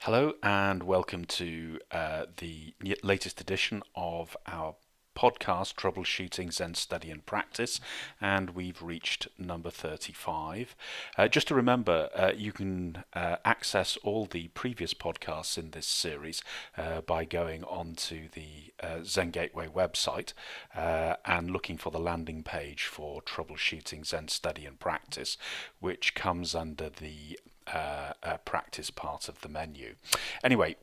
Hello and welcome to the latest edition of our podcast, Troubleshooting, Zen Study and Practice, and we've reached number 35. Just to remember, you can access all the previous podcasts in this series by going onto the Zen Gateway website and looking for the landing page for Troubleshooting, Zen Study and Practice, which comes under the practice part of the menu. Anyway,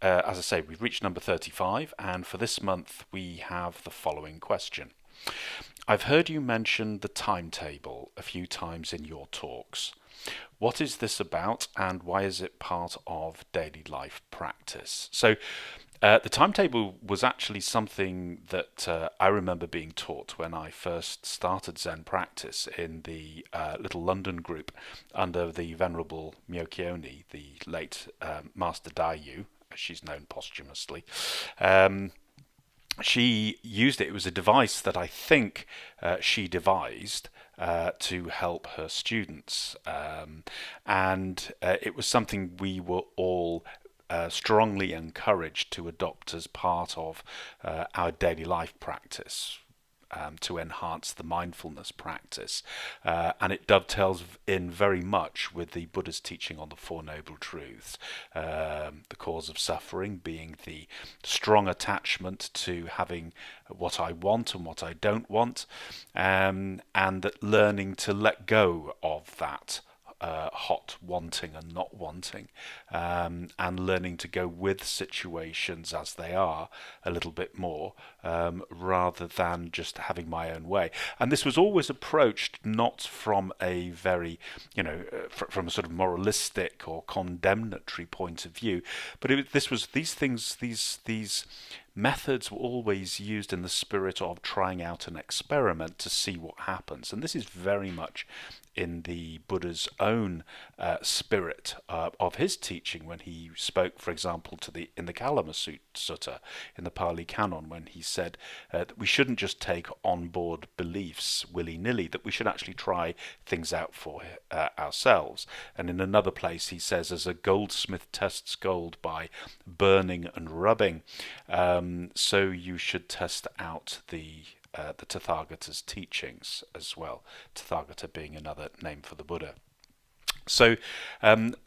as I say, we've reached number 35, and for this month we have the following question. I've heard you mention the timetable a few times in your talks. What is this about, and why is it part of daily life practice? So, the timetable was actually something that I remember being taught when I first started Zen practice in the little London group under the Venerable Myokyoni, the late Master Daiyu, as she's known posthumously. She used it. It was a device that I think she devised to help her students. And it was something we were all strongly encouraged to adopt as part of our daily life practice. To enhance the mindfulness practice, and it dovetails in very much with the Buddha's teaching on the Four Noble Truths, the cause of suffering being the strong attachment to having what I want and what I don't want, and that learning to let go of that hot wanting and not wanting, and learning to go with situations as they are a little bit more, rather than just having my own way. And this was always approached not from a very, from a sort of moralistic or condemnatory point of view, but these methods were always used in the spirit of trying out an experiment to see what happens. And this is very much in the Buddha's own spirit of his teaching when he spoke, for example, in the Kalama Sutta, in the Pali Canon, when he said that we shouldn't just take on board beliefs willy-nilly, that we should actually try things out for ourselves. And in another place he says, as a goldsmith tests gold by burning and rubbing, so you should test out the Tathagata's teachings as well. Tathagata being another name for the Buddha. So,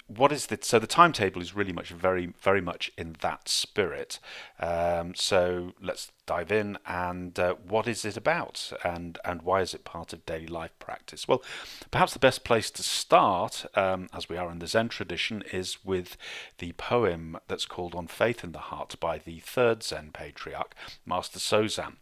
what is so the timetable is really very much in that spirit. So let's dive in. And what is it about, and why is it part of daily life practice? Well, perhaps the best place to start, as we are in the Zen tradition, is with the poem that's called "On Faith in the Heart" by the third Zen patriarch, Master Sozan.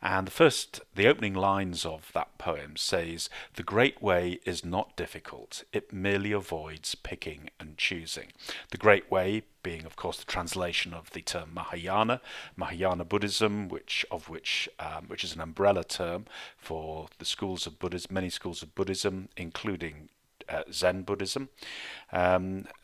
And the opening lines of that poem says, "The great way is not difficult; it merely avoids picking and choosing." The great way being, of course, the translation of the term Mahayana Buddhism, which is an umbrella term for the schools of Buddhism, many schools of Buddhism, including Zen Buddhism.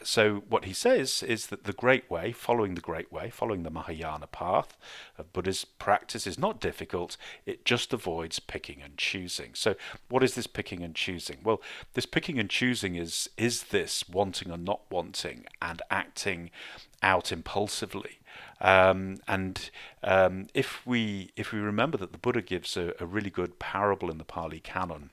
So what he says is that the great way, following the Mahayana path of Buddhist practice, is not difficult. It just avoids picking and choosing. So what is this picking and choosing? Well, this picking and choosing is this wanting and not wanting and acting out impulsively. If we remember that the Buddha gives a really good parable in the Pali Canon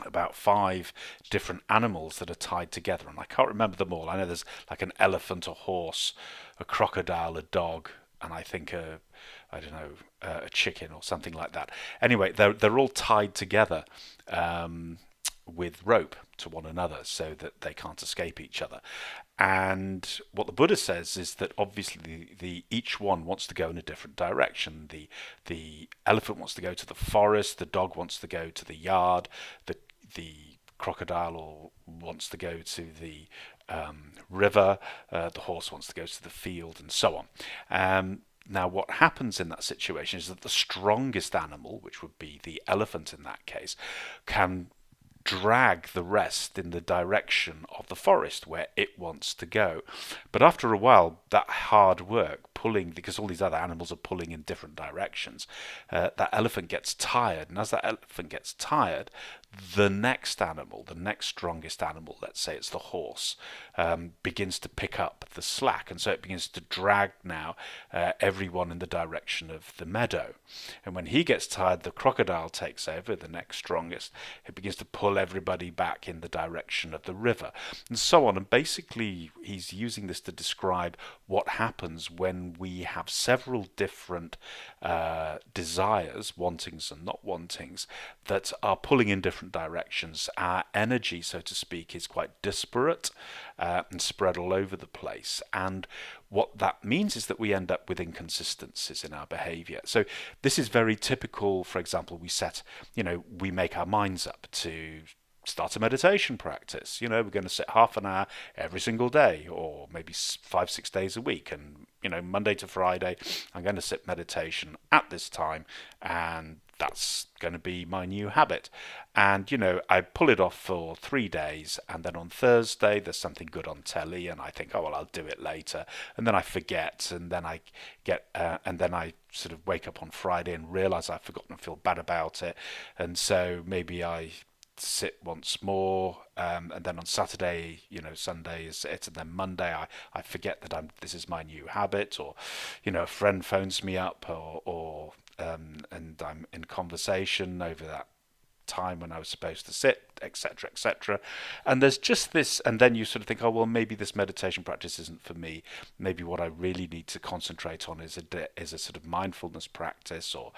about 5 different animals that are tied together, and I can't remember them all. I know there's like an elephant, a horse, a crocodile, a dog, and I think a chicken or something like that. Anyway, they're all tied together with rope to one another so that they can't escape each other. And what the Buddha says is that obviously each one wants to go in a different direction. The elephant wants to go to the forest, the dog wants to go to the yard, the crocodile wants to go to the river, the horse wants to go to the field, and so on. Now, what happens in that situation is that the strongest animal, which would be the elephant in that case, can drag the rest in the direction of the forest where it wants to go. But after a while, that hard work pulling, because all these other animals are pulling in different directions, that elephant gets tired. And as that elephant gets tired, the next animal, the next strongest animal, let's say it's the horse, begins to pick up the slack, and so it begins to drag now everyone in the direction of the meadow. And when he gets tired, the crocodile takes over, the next strongest. It begins to pull everybody back in the direction of the river, and so on. And basically, he's using this to describe what happens when we have several different desires, wantings and not wantings, that are pulling in different directions. Our energy, so to speak, is quite disparate and spread all over the place. And what that means is that we end up with inconsistencies in our behavior. So this is very typical. For example, we make our minds up to start a meditation practice. We're going to sit half an hour every single day, or maybe 5-6 days a week, and Monday to Friday I'm going to sit meditation at this time, and that's going to be my new habit. And I pull it off for 3 days, and then on Thursday there's something good on telly, and I think, oh well, I'll do it later, and then I forget, and then I sort of wake up on Friday and realize I've forgotten and feel bad about it, and so maybe I sit once more, and then on Saturday, Sunday is it, and then Monday I forget that this is my new habit, or a friend phones me up, or and I'm in conversation over that time when I was supposed to sit, etc., etc. And there's just this, and then you sort of think, oh well, maybe this meditation practice isn't for me. Maybe what I really need to concentrate on is a sort of mindfulness practice, or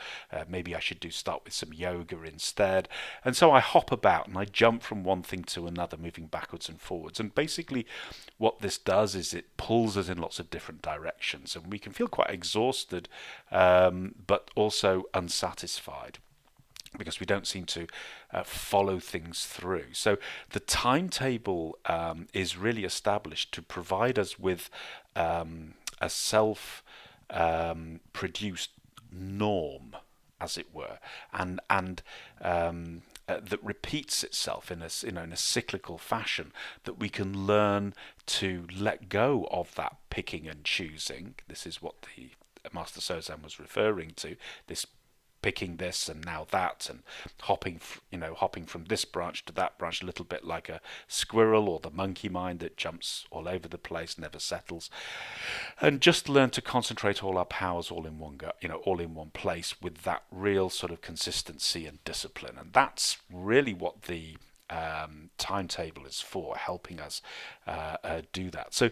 maybe I should start with some yoga instead. And so I hop about and I jump from one thing to another, moving backwards and forwards. And basically, what this does is it pulls us in lots of different directions, and we can feel quite exhausted, but also unsatisfied, because we don't seem to follow things through. So the timetable is really established to provide us with a self-produced norm, as it were, and that repeats itself in a cyclical fashion, that we can learn to let go of that picking and choosing. This is what the Master Sozan was referring to, this picking this and now that, and hopping from this branch to that branch, a little bit like a squirrel or the monkey mind that jumps all over the place, never settles, and just learn to concentrate all our powers all in one place, with that real sort of consistency and discipline. And that's really what the timetable is for, helping us do that. So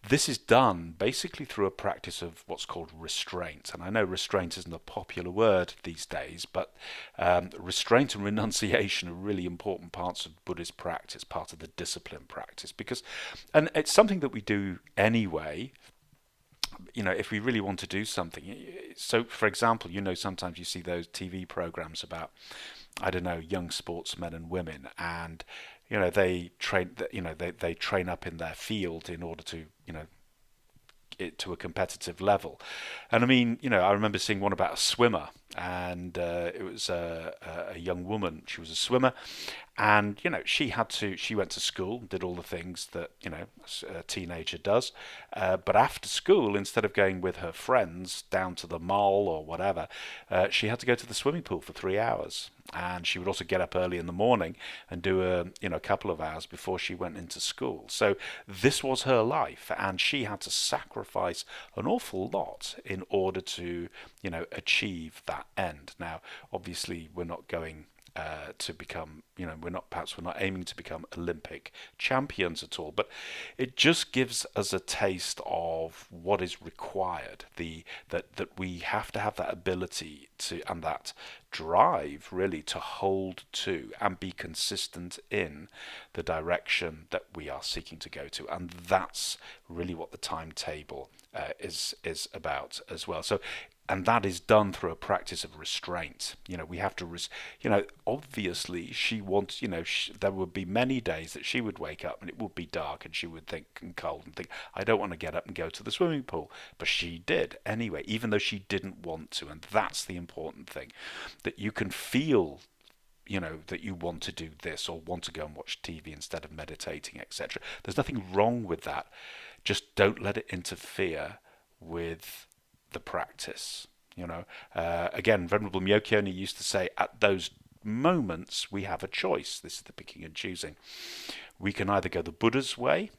this is done basically through a practice of what's called restraint. And I know restraint isn't a popular word these days, but restraint and renunciation are really important parts of Buddhist practice, part of the discipline practice, and it's something that we do anyway. If we really want to do something. So, for example, sometimes you see those TV programs about, I don't know, young sportsmen and women, and they train, they train up in their field in order to it to a competitive level. And I mean, I remember seeing one about a swimmer, and it was a young woman. She was a swimmer, and she went to school, did all the things that a teenager does, but after school, instead of going with her friends down to the mall or whatever, she had to go to the swimming pool for 3 hours. And she would also get up early in the morning and do a couple of hours before she went into school. So this was her life, and she had to sacrifice an awful lot in order to achieve that end. Now, obviously, we're not going to become, we're not aiming to become Olympic champions at all, but it just gives us a taste of what is required, that we have to have that ability to, and that drive really, to hold to and be consistent in the direction that we are seeking to go to. And that's really what the timetable is about as well. So, and that is done through a practice of restraint. We have to, obviously she wants, there would be many days that she would wake up and it would be dark, and she would think, and cold, and think, I don't want to get up and go to the swimming pool. But she did anyway, even though she didn't want to. And that's the important thing, that you can feel that you want to do this, or want to go and watch TV instead of meditating, etc. There's nothing wrong with that. Just don't let it interfere with the practice. Again, Venerable Myokyoni used to say, at those moments we have a choice. This is the picking and choosing. We can either go the Buddha's way,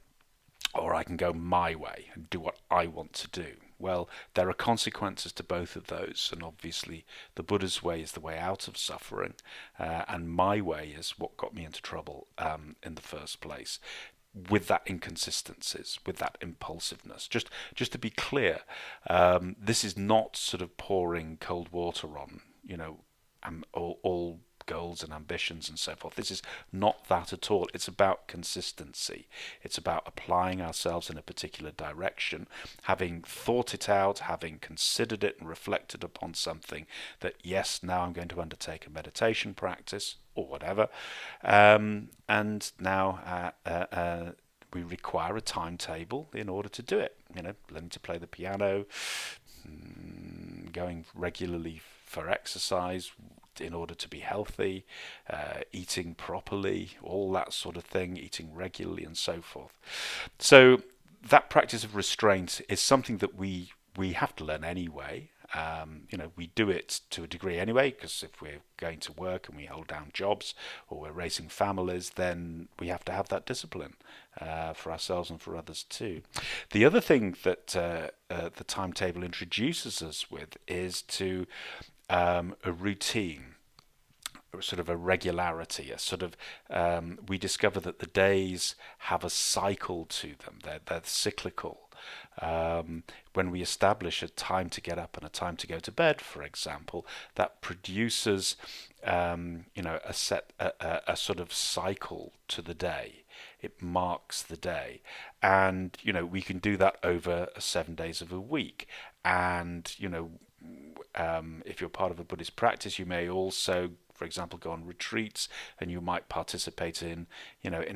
or I can go my way and do what I want to do. Well, there are consequences to both of those, and obviously the Buddha's way is the way out of suffering, and my way is what got me into trouble in the first place. With that inconsistencies, with that impulsiveness. Just to be clear, this is not sort of pouring cold water on, all goals and ambitions and so forth. This is not that at all. It's about consistency. It's about applying ourselves in a particular direction, having thought it out, having considered it and reflected upon something that, yes, now I'm going to undertake a meditation practice or whatever, and now we require a timetable in order to do it. Learning to play the piano, going regularly for exercise in order to be healthy, eating properly, all that sort of thing, eating regularly and so forth. So that practice of restraint is something that we have to learn anyway. We do it to a degree anyway, because if we're going to work and we hold down jobs or we're raising families, then we have to have that discipline for ourselves and for others too. The other thing that the timetable introduces us with is to a routine, sort of a regularity, a sort of we discover that the days have a cycle to them. They're cyclical. When we establish a time to get up and a time to go to bed, for example, that produces a sort of cycle to the day. It marks the day, and we can do that over 7 days of a week. And if you're part of a Buddhist practice, you may also, for example, go on retreats, and you might participate in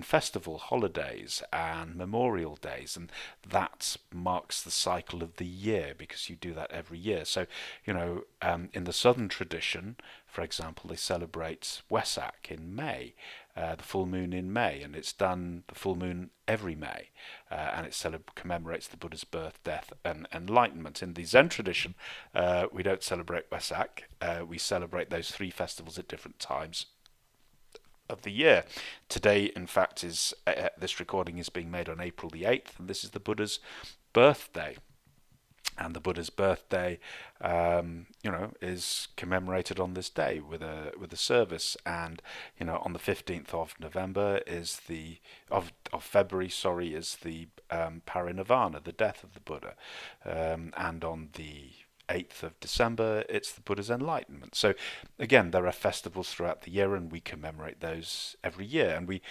festival holidays and memorial days, and that marks the cycle of the year because you do that every year. So in the southern tradition, for example, they celebrate Wesak in May, the full moon in May, and it's done the full moon every May, and it commemorates the Buddha's birth, death, and enlightenment. In the Zen tradition, we don't celebrate Wesak. We celebrate those 3 festivals at different times of the year. Today, in fact, is this recording is being made on April the 8th, and this is the Buddha's birthday. And the Buddha's birthday, is commemorated on this day with a service. And on the 15th of November is of February, is the parinirvana, the death of the Buddha, and on the 8th of December, it's the Buddha's enlightenment. So again, there are festivals throughout the year, and we commemorate those every year. And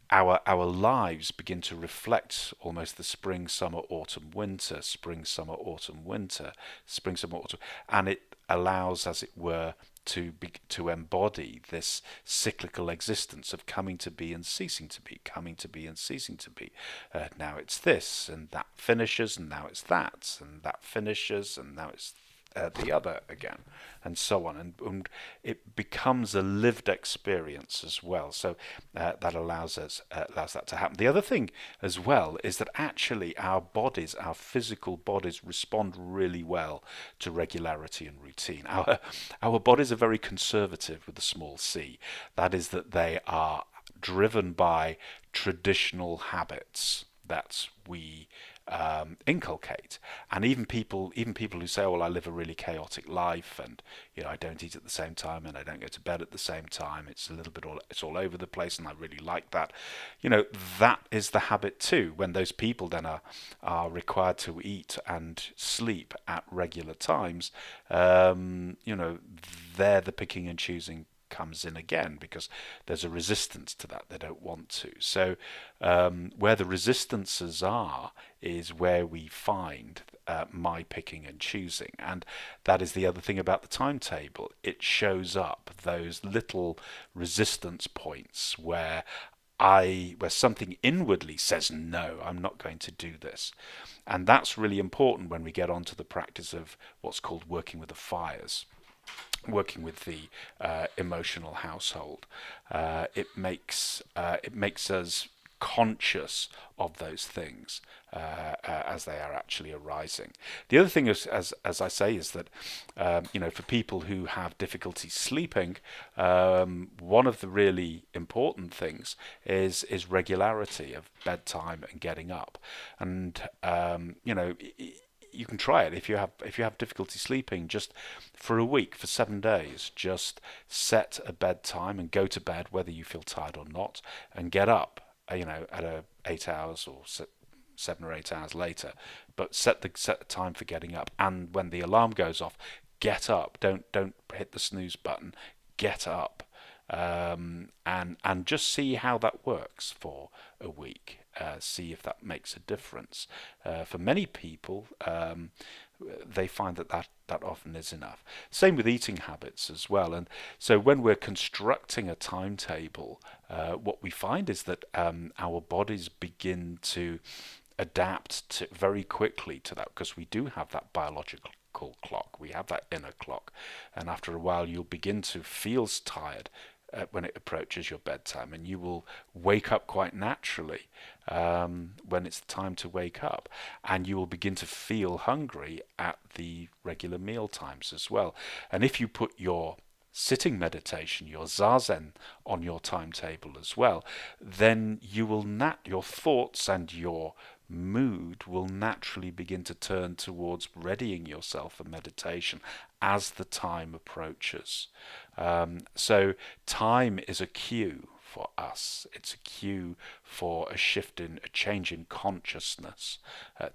our lives begin to reflect almost the spring, summer, autumn, winter, spring, summer, autumn, winter, spring, summer, autumn, and it allows, as it were, to embody this cyclical existence of coming to be and ceasing to be, coming to be and ceasing to be. Now it's this, and that finishes, and now it's that, and that finishes, and now it's the other again, and so on, and it becomes a lived experience as well. So that allows that to happen. The other thing as well is that actually our physical bodies, respond really well to regularity and routine. Our bodies are very conservative with a small c. That is, that they are driven by traditional habits that we inculcate. And even people who say, "Oh, well, I live a really chaotic life, and I don't eat at the same time, and I don't go to bed at the same time. It's it's all over the place, and I really like that." That is the habit too. When those people then are required to eat and sleep at regular times, they're the picking and choosing comes in again, because there's a resistance to that. They don't want to. So where the resistances are is where we find my picking and choosing. And that is the other thing about the timetable. It shows up those little resistance points where something inwardly says, no, I'm not going to do this. And that's really important when we get onto the practice of what's called working with the fires, working with the emotional household. It makes us conscious of those things as they are actually arising. The other thing is, as I say, is that for people who have difficulty sleeping, one of the really important things is regularity of bedtime and getting up, and you can try it if you have difficulty sleeping. Just for a week, for 7 days, just set a bedtime and go to bed whether you feel tired or not, and get up. At 8 hours or 7 or 8 hours later, but set the time for getting up. And when the alarm goes off, get up. Don't hit the snooze button. Get up, and just see how that works for a week. See if that makes a difference. For many people, they find that often is enough. Same with eating habits as well. And so when we're constructing a timetable, what we find is that our bodies begin to adapt very quickly to that, because we do have that biological clock. We have that inner clock. And after a while, you'll begin to feel tired when it approaches your bedtime, and you will wake up quite naturally when it's time to wake up, and you will begin to feel hungry at the regular meal times as well. And if you put your sitting meditation, your zazen, on your timetable as well, then your thoughts and your mood will naturally begin to turn towards readying yourself for meditation as the time approaches. So time is a cue for us. It's a cue for a change in consciousness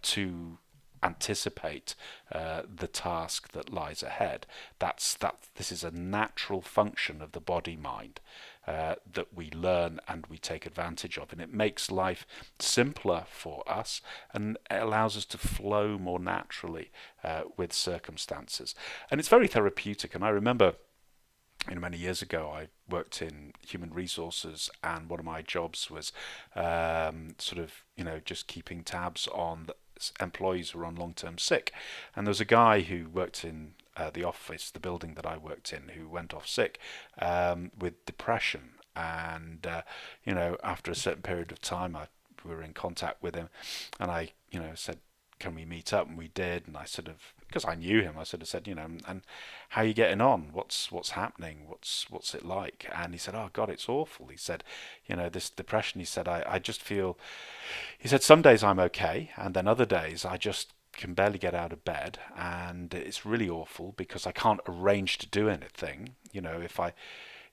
to anticipate the task that lies ahead. This is a natural function of the body mind that we learn and we take advantage of, and it makes life simpler for us, and it allows us to flow more naturally with circumstances. And it's very therapeutic. And I remember many years ago, I worked in human resources, and one of my jobs was just keeping tabs on employees who were on long-term sick. And there was a guy who worked in the office, the building that I worked in, who went off sick with depression. And after a certain period of time, we were in contact with him, and I said, can we meet up? And we did. And I because I knew him, I said, and how are you getting on? What's happening? What's it like? And he said, oh God, it's awful. He said, this depression. He said, I just feel. He said, some days I'm okay, and then other days I just can barely get out of bed, and it's really awful because I can't arrange to do anything.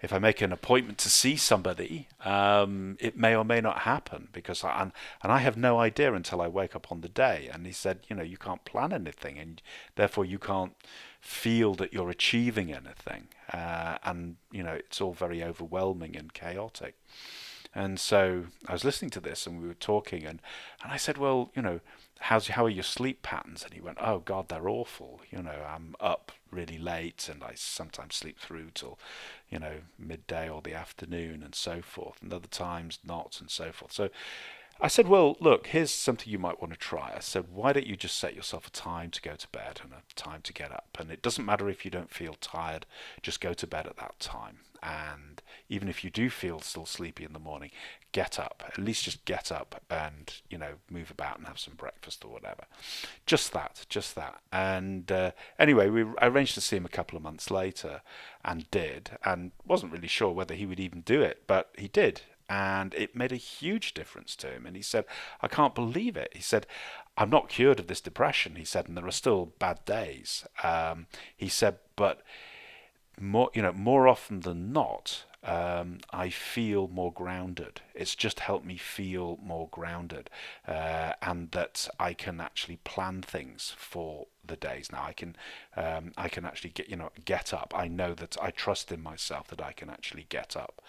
If I make an appointment to see somebody, it may or may not happen, because and I have no idea until I wake up on the day. And he said, you can't plan anything, and therefore you can't feel that you're achieving anything, and it's all very overwhelming and chaotic. And so I was listening to this, and we were talking, and I said, well, how are your sleep patterns? And he went, oh God, they're awful. I'm up really late, and I sometimes sleep through till midday or the afternoon, and so forth, and other times not, and so forth. So I said, well, look, here's something you might want to try. I said, why don't you just set yourself a time to go to bed and a time to get up? And it doesn't matter if you don't feel tired, just go to bed at that time. And even if you do feel still sleepy in the morning, get up. At least just get up and, move about and have some breakfast or whatever. Just that. And anyway, I arranged to see him a couple of months later, and wasn't really sure whether he would even do it, but he did. And it made a huge difference to him. And he said, I can't believe it. He said, I'm not cured of this depression. He said, and there are still bad days. He said, but more often than not, I feel more grounded. It's just helped me feel more grounded, and that I can actually plan things for the days. Now I can actually get up. I know that I trust in myself that I can actually get up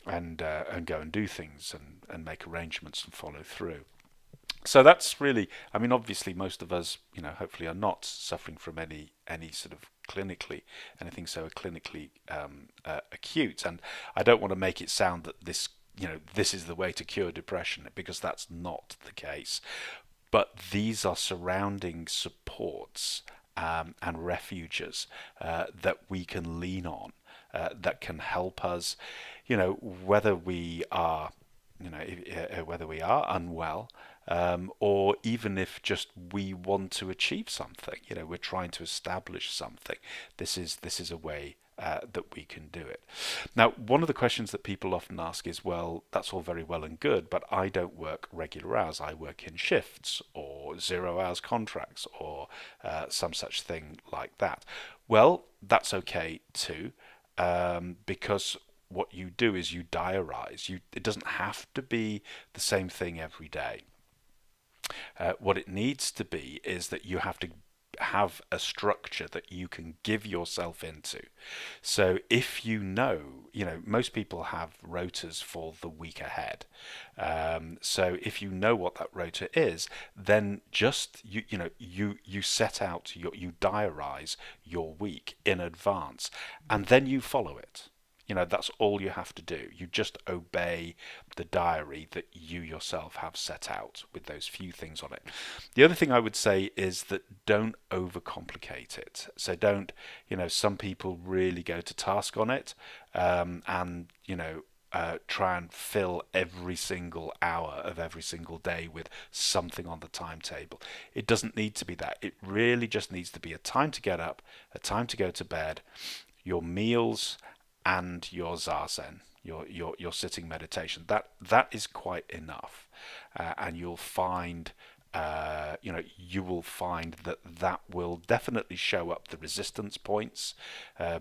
and go and do things and make arrangements and follow through. So that's really, obviously most of us, hopefully are not suffering from any sort of anything so clinically acute. And I don't want to make it sound that this is the way to cure depression, because that's not the case. But these are surrounding supports and refuges that we can lean on, that can help us, whether we are whether we are unwell, or even if just we want to achieve something, we're trying to establish something. This is a way that we can do it. Now, one of the questions that people often ask is, well, that's all very well and good, but I don't work regular hours. I work in shifts or 0 hours contracts or some such thing like that. Well, that's okay too, because what you do is you diarize. It doesn't have to be the same thing every day. What it needs to be is that you have to have a structure that you can give yourself into. So if most people have rotas for the week ahead. So if you know what that rota is, then just you set out you diarize your week in advance, and then you follow it. That's all you have to do. You just obey the diary that you yourself have set out with those few things on it. The other thing I would say is that don't overcomplicate it. So don't, some people really go to task on it, and try and fill every single hour of every single day with something on the timetable. It doesn't need to be that. It really just needs to be a time to get up, a time to go to bed, your meals, and your zazen, your sitting meditation. That is quite enough, and you'll find. You will find that will definitely show up the resistance points,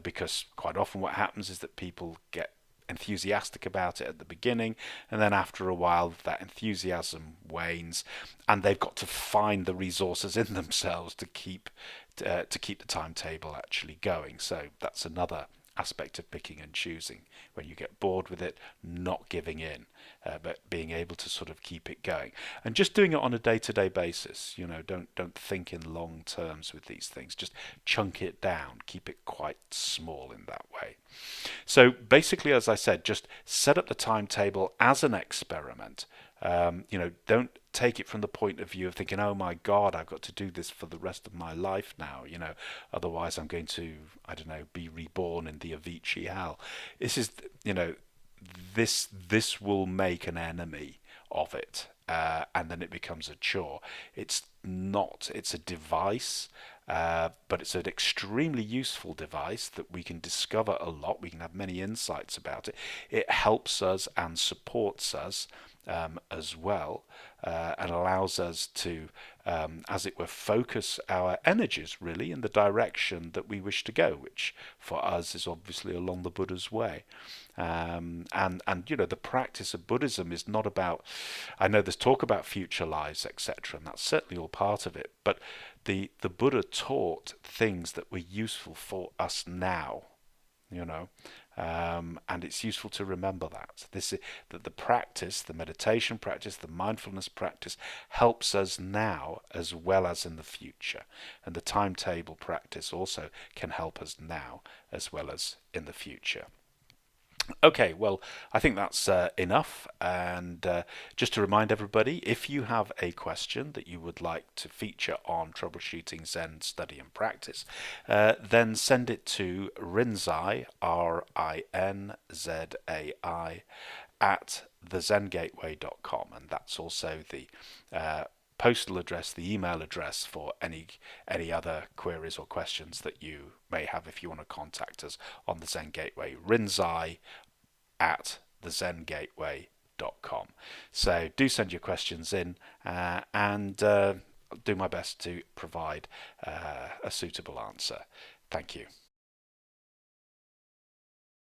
because quite often what happens is that people get enthusiastic about it at the beginning, and then after a while that enthusiasm wanes, and they've got to find the resources in themselves to keep the timetable actually going. So that's another aspect of picking and choosing. When you get bored with it, not giving in, but being able to sort of keep it going, and just doing it on a day-to-day basis. Don't think in long terms with these things. Just chunk it down, keep it quite small in that way. So basically, as I said, just set up the timetable as an experiment. Don't take it from the point of view of thinking, oh my God, I've got to do this for the rest of my life now. Otherwise I'm going to, I don't know, be reborn in the Avicii hell. This will make an enemy of it, and then it becomes a chore. It's not. It's a device. But it's an extremely useful device that we can discover a lot. We can have many insights about it. It helps us and supports us, as well, and allows us to, as it were, focus our energies really in the direction that we wish to go, which for us is obviously along the Buddha's way. And the practice of Buddhism is not about. I know there's talk about future lives, etc., and that's certainly all part of it. But the Buddha taught things that were useful for us now. And it's useful to remember that the practice, the meditation practice, the mindfulness practice helps us now as well as in the future, and the timetable practice also can help us now as well as in the future. Okay, well, I think that's enough. And just to remind everybody, if you have a question that you would like to feature on Troubleshooting Zen Study and Practice, then send it to Rinzai, Rinzai, at thezengateway.com. And that's also the postal address, the email address for any other queries or questions that you may have if you want to contact us on the Zen Gateway. Rinzai at thezengateway.com. So do send your questions in, and do my best to provide a suitable answer. Thank you.